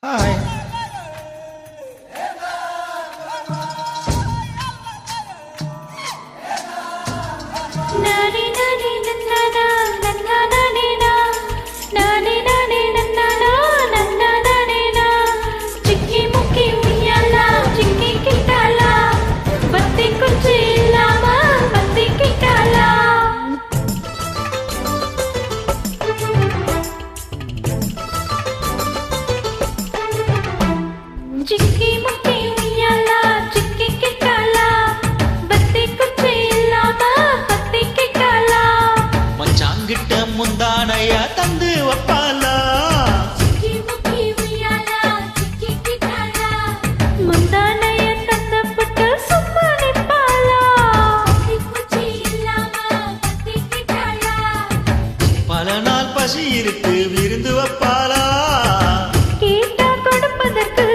Hi. चिक्की मुक्की उయ్యాలా चिक्की किटाला बत्ती कुछ इल्लामा बत्ती किटाला மச்சாங்கிட்ட முந்தானைய தந்து வப்பாலா चिक्की मुक्की उయ్యాలా चिक्की किटाला मुंदानय तंदपट्टु सुम्मा निप्पाला बत्ती कुछ इल्लामा बत्ती किटाला பல நாள் பசி இருக்கு விருந்து வப்பாலா கேட்டா கொடுப்பதற்கு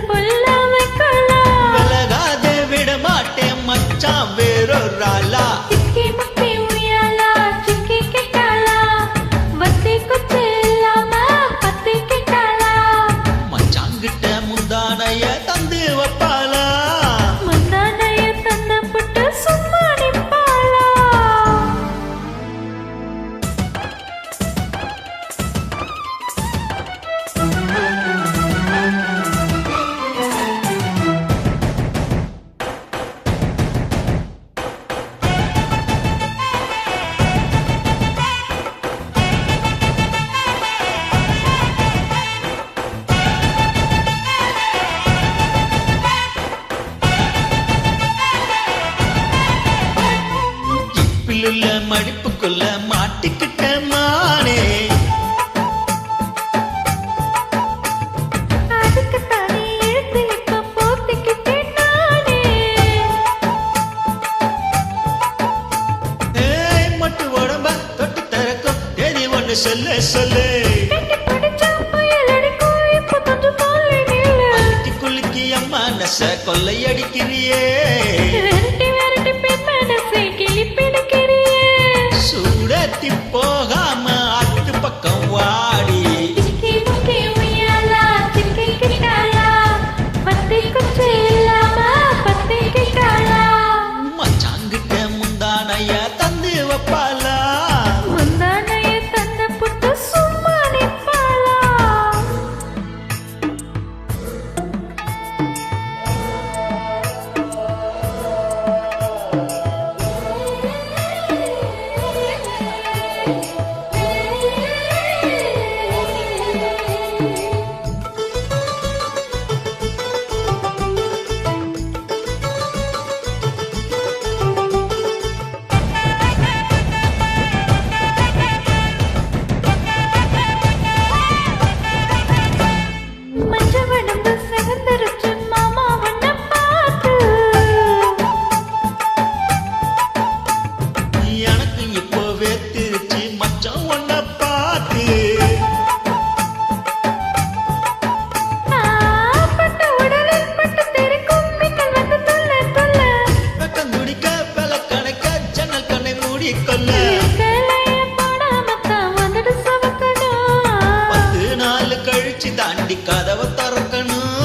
புல்லா வைக்கலாம் விலகாதே விட மாட்டேன் மச்சான் வேறொரு ஆளா चिक्की मुक्की उయ్యాలా चिक्की किटाला बत्ती कुछ इल्लामा बत्ती किटाला மச்சாங்கிட்ட முந்தானைய தந்து வப்பாலா முந்தானைய தந்தப்பட்டு சும்மா நிப்பாளா இப்பிலுள்ள மடிப்புக்குள்ள மாட்டிக்கிட்ட மானே அதுக்கு தானே எழுத்து இப்ப போத்திக்கிட்டேன் நானே ஏய் மட்டு உடம்ப தொட்டு தரக்கும் தேதி ஒண்ணு சொல்லு சொல்லு கட்டி பிடிச்சா புயல் அடிக்கும் இப்ப கொஞ்சம் தள்ளி நில்லு அழுத்தி குலுக்கி அம்மா நச கொள்ளையடிக்கிறியே விரட்டி விரட்டி பெண் மனசை கிளி பிடிக்கிறியே சூடத்தி போகாம அத்து பக்கம் வாடி चिक्की मुक्की उయ్యాలా चिक्की किटाला बत्ती कुछ इल्लामा बत्ती किटाला மச்சாங்கிட்ட முந்தானைய தந்து வப்பாலா முந்தானைய தந்தப்பட்டு சும்மா நிப்பாளா மஞ்ச வடம்பு சிவந்தரிச்சு மாமா வண்ண பார்த்து எனக்கு இப்போ வேத்திருச்சு மச்சான் ஒன்ன பார்த்து பட்ட உடலில் பட்டு தெரிக்கும் மிக்கல் வந்து தொல்ல தொல்ல வெக்கம் துடிக்க பல கணக்க ஜன்னல் கண்ணை மூடிக்கொள்ள கலைய போடாமத்தான் வந்துட்டு சவக்கணும் 10 நாள் கழிச்சு தாண்டி கதவை திறக்கணும்